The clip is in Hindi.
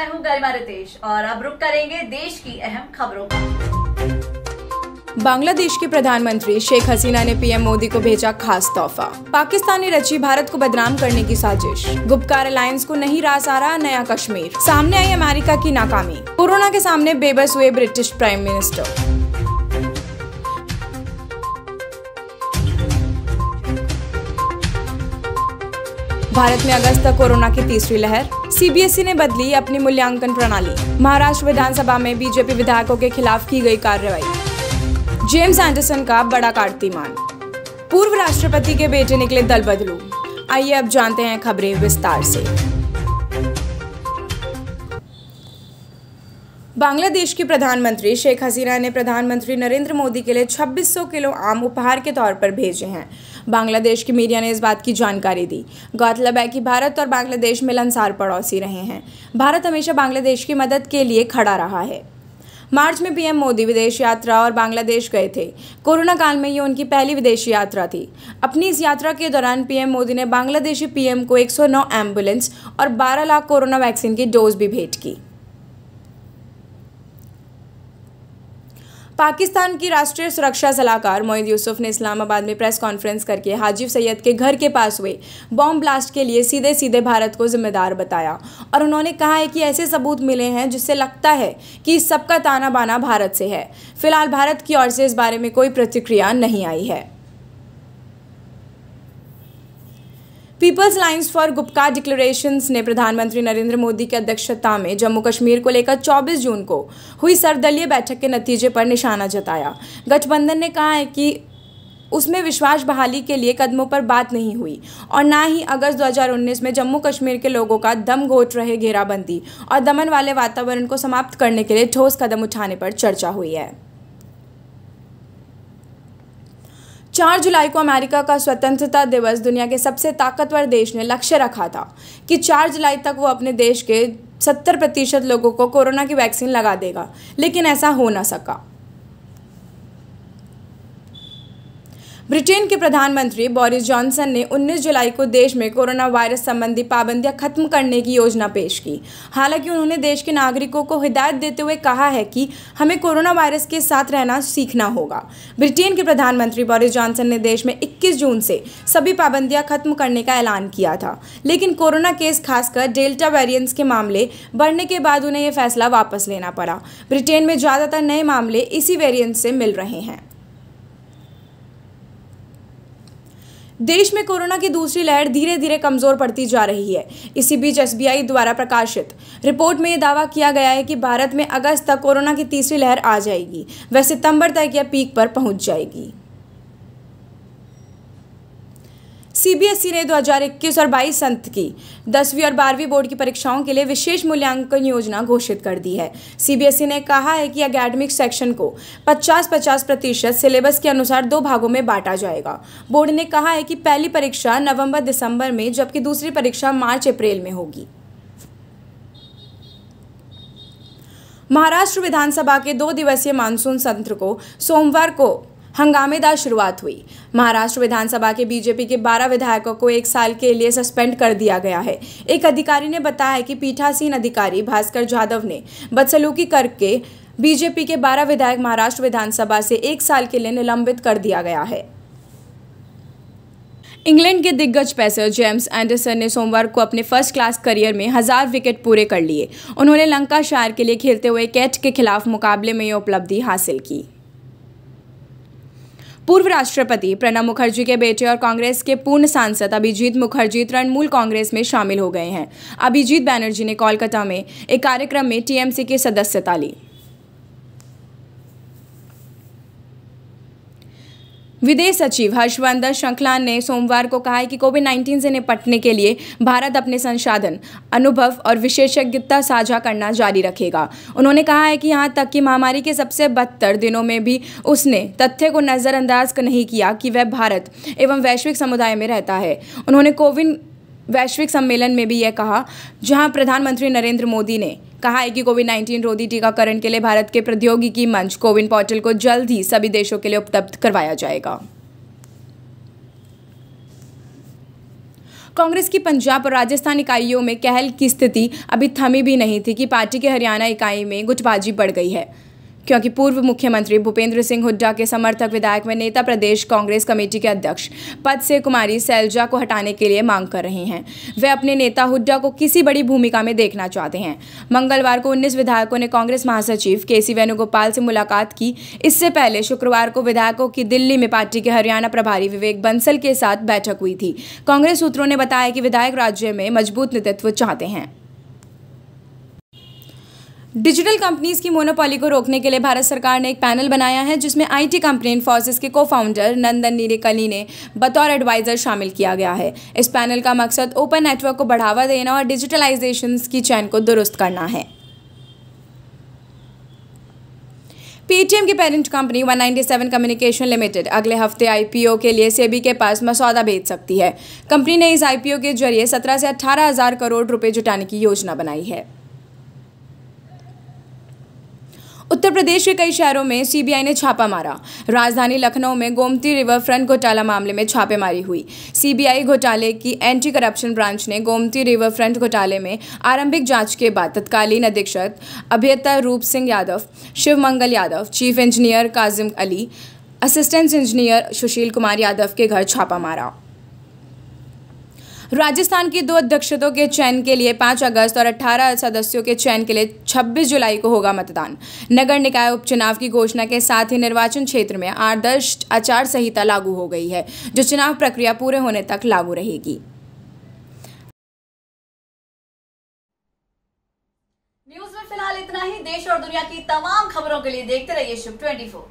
मैं हूं गरिमा रितेश और अब रुक करेंगे देश की अहम खबरों का। बांग्लादेश की प्रधानमंत्री शेख हसीना ने पीएम मोदी को भेजा खास तोहफा। पाकिस्तान ने रची भारत को बदनाम करने की साजिश। गुपकार अलायंस को नहीं रास आ रहा नया कश्मीर। सामने आई अमेरिका की नाकामी। कोरोना के सामने बेबस हुए ब्रिटिश प्राइम मिनिस्टर। भारत में अगस्त तक कोरोना की तीसरी लहर। सीबीएसई ने बदली अपनी मूल्यांकन प्रणाली। महाराष्ट्र विधानसभा में बीजेपी विधायकों के खिलाफ की गई कार्रवाई। जेम्स एंडरसन का बड़ा कीर्तिमान। पूर्व राष्ट्रपति के बेटे निकले दल बदलू। आइए अब जानते हैं खबरें विस्तार से। बांग्लादेश की प्रधानमंत्री शेख हसीना ने प्रधानमंत्री नरेंद्र मोदी के लिए 2600 किलो आम उपहार के तौर पर भेजे हैं। बांग्लादेश की मीडिया ने इस बात की जानकारी दी। गौरतलब है कि भारत और बांग्लादेश मिलनसार पड़ोसी रहे हैं। भारत हमेशा बांग्लादेश की मदद के लिए खड़ा रहा है। मार्च में पीएम मोदी विदेश यात्रा और बांग्लादेश गए थे। कोरोना काल में ये उनकी पहली विदेशी यात्रा थी। अपनी इस यात्रा के दौरान पीएम मोदी ने बांग्लादेशी पीएम को 109 एम्बुलेंस और 12 लाख कोरोना वैक्सीन की डोज भी भेंट की। पाकिस्तान की राष्ट्रीय सुरक्षा सलाहकार मोईद यूसुफ ने इस्लामाबाद में प्रेस कॉन्फ्रेंस करके हाजी सैयद के घर के पास हुए बॉम्ब ब्लास्ट के लिए सीधे भारत को जिम्मेदार बताया और उन्होंने कहा है कि ऐसे सबूत मिले हैं जिससे लगता है कि इस सब का ताना बाना भारत से है। फिलहाल भारत की ओर से इस बारे में कोई प्रतिक्रिया नहीं आई है। People's Alliance for Gupkar Declarations ने प्रधानमंत्री नरेंद्र मोदी की अध्यक्षता में जम्मू कश्मीर को लेकर 24 जून को हुई सर्वदलीय बैठक के नतीजे पर निशाना जताया। गठबंधन ने कहा है कि उसमें विश्वास बहाली के लिए कदमों पर बात नहीं हुई और न ही अगस्त 2019 में जम्मू कश्मीर के लोगों का दम घोट रहे घेराबंदी और दमन वाले वातावरण को समाप्त करने के लिए ठोस कदम उठाने पर चर्चा हुई है। 4 जुलाई को अमेरिका का स्वतंत्रता दिवस दुनिया के सबसे ताकतवर देश ने लक्ष्य रखा था कि 4 जुलाई तक वो अपने देश के 70% लोगों को कोरोना की वैक्सीन लगा देगा, लेकिन ऐसा हो न सका। ब्रिटेन के प्रधानमंत्री बोरिस जॉनसन ने 19 जुलाई को देश में कोरोना वायरस संबंधी पाबंदियां खत्म करने की योजना पेश की। हालांकि उन्होंने देश के नागरिकों को हिदायत देते हुए कहा है कि हमें कोरोना वायरस के साथ रहना सीखना होगा। ब्रिटेन के प्रधानमंत्री बोरिस जॉनसन ने देश में 21 जून से सभी पाबंदियां खत्म करने का ऐलान किया था, लेकिन कोरोना केस खासकर डेल्टा वेरिएंट्स के मामले बढ़ने के बाद उन्हें यह फैसला वापस लेना पड़ा। ब्रिटेन में ज़्यादातर नए मामले इसी वेरिएंट से मिल रहे हैं। देश में कोरोना की दूसरी लहर धीरे धीरे कमजोर पड़ती जा रही है। इसी बीच एसबीआई द्वारा प्रकाशित रिपोर्ट में यह दावा किया गया है कि भारत में अगस्त तक कोरोना की तीसरी लहर आ जाएगी। वह सितंबर तक यह पीक पर पहुंच जाएगी। सीबीएसई ने 2021 और 22 सत्र की 10वीं और 12वीं बोर्ड की परीक्षाओं के लिए विशेष मूल्यांकन योजना घोषित कर दी है। सीबीएसई ने कहा है कि एकेडमिक सेक्शन को 50-50% सिलेबस के अनुसार 2 भागों में बांटा जाएगा। बोर्ड ने कहा है कि पहली परीक्षा नवंबर-दिसंबर में जबकि दूसरी परीक्षा मार्च-अप्रैल में होगी। महाराष्ट्र विधानसभा के 2 दिवसीय मानसून सत्र को सोमवार को हंगामेदार शुरुआत हुई। महाराष्ट्र विधानसभा के बीजेपी के 12 विधायकों को 1 साल के लिए सस्पेंड कर दिया गया है। एक अधिकारी ने बताया है कि पीठासीन अधिकारी भास्कर जाधव ने बदसलूकी करके बीजेपी के 12 विधायक महाराष्ट्र विधानसभा से 1 साल के लिए निलंबित कर दिया गया है। इंग्लैंड के दिग्गज पेसर जेम्स एंडरसन ने सोमवार को अपने फर्स्ट क्लास करियर में 1000 विकेट पूरे कर लिए। उन्होंने लंकाशायर के लिए खेलते हुए कैट के खिलाफ मुकाबले में यह उपलब्धि हासिल की। पूर्व राष्ट्रपति प्रणब मुखर्जी के बेटे और कांग्रेस के पूर्ण सांसद अभिजीत मुखर्जी तृणमूल कांग्रेस में शामिल हो गए हैं। अभिजीत बैनर्जी ने कोलकाता में एक कार्यक्रम में टीएमसी की सदस्यता ली। विदेश सचिव हर्षवर्धन श्रृंखला ने सोमवार को कहा है कि कोविड-19 से निपटने के लिए भारत अपने संसाधन, अनुभव और विशेषज्ञता साझा करना जारी रखेगा। उन्होंने कहा है कि यहां तक कि महामारी के सबसे बदतर दिनों में भी उसने तथ्य को नज़रअंदाज नहीं किया कि वह भारत एवं वैश्विक समुदाय में रहता है। उन्होंने कोविड वैश्विक सम्मेलन में भी यह कहा, जहां प्रधानमंत्री नरेंद्र मोदी ने कहा है कि कोविड-19 रोधी टीकाकरण के लिए भारत के प्रौद्योगिकी मंच कोविन पोर्टल को जल्द ही सभी देशों के लिए उपलब्ध करवाया जाएगा। कांग्रेस की पंजाब और राजस्थान इकाइयों में कहल की स्थिति अभी थमी भी नहीं थी कि पार्टी के हरियाणा इकाई में गुटबाजी बढ़ गई है, क्योंकि पूर्व मुख्यमंत्री भूपेंद्र सिंह हुड्डा के समर्थक विधायक व नेता प्रदेश कांग्रेस कमेटी के अध्यक्ष पद से कुमारी सैलजा को हटाने के लिए मांग कर रहे हैं। वे अपने नेता हुड्डा को किसी बड़ी भूमिका में देखना चाहते हैं। मंगलवार को 19 विधायकों ने कांग्रेस महासचिव केसी वेणुगोपाल से मुलाकात की। इससे पहले शुक्रवार को विधायकों की दिल्ली में पार्टी के हरियाणा प्रभारी विवेक बंसल के साथ बैठक हुई थी। कांग्रेस सूत्रों ने बताया कि विधायक राज्य में मजबूत नेतृत्व चाहते हैं। डिजिटल कंपनीज की मोनोपोली को रोकने के लिए भारत सरकार ने एक पैनल बनाया है, जिसमें आईटी कंपनी इन्फोसिस के को-फाउंडर नंदन नीलेकनी ने बतौर एडवाइजर शामिल किया गया है। इस पैनल का मकसद ओपन नेटवर्क को बढ़ावा देना और डिजिटलाइजेशन की चेन को दुरुस्त करना है। पेटीएम की पेरेंट कंपनी 197 कम्युनिकेशन लिमिटेड अगले हफ्ते आईपीओ के लिए सेबी के पास मसौदा भेज सकती है। कंपनी ने इस आईपीओ के जरिए 17 से 18 हज़ार करोड़ रुपए जुटाने की योजना बनाई है। उत्तर प्रदेश के कई शहरों में सीबीआई ने छापा मारा। राजधानी लखनऊ में गोमती रिवर फ्रंट घोटाला मामले में छापेमारी हुई। सीबीआई घोटाले की एंटी करप्शन ब्रांच ने गोमती रिवर फ्रंट घोटाले में आरंभिक जांच के बाद तत्कालीन अधीक्षक अभियंता Roop Singh Yadav, Shiv Mangal Yadav, chief engineer Kazim Ali, assistant engineer Sushil Kumar Yadav के घर छापा मारा। राजस्थान की 2 अध्यक्षों के चयन के लिए 5 अगस्त और 18 सदस्यों के चयन के लिए 26 जुलाई को होगा मतदान। नगर निकाय उपचुनाव की घोषणा के साथ ही निर्वाचन क्षेत्र में आदर्श आचार संहिता लागू हो गई है, जो चुनाव प्रक्रिया पूरे होने तक लागू रहेगी। न्यूज़ में फिलहाल इतना ही। देश और दुनिया की तमाम खबरों के लिए देखते रहिए शुभ 24।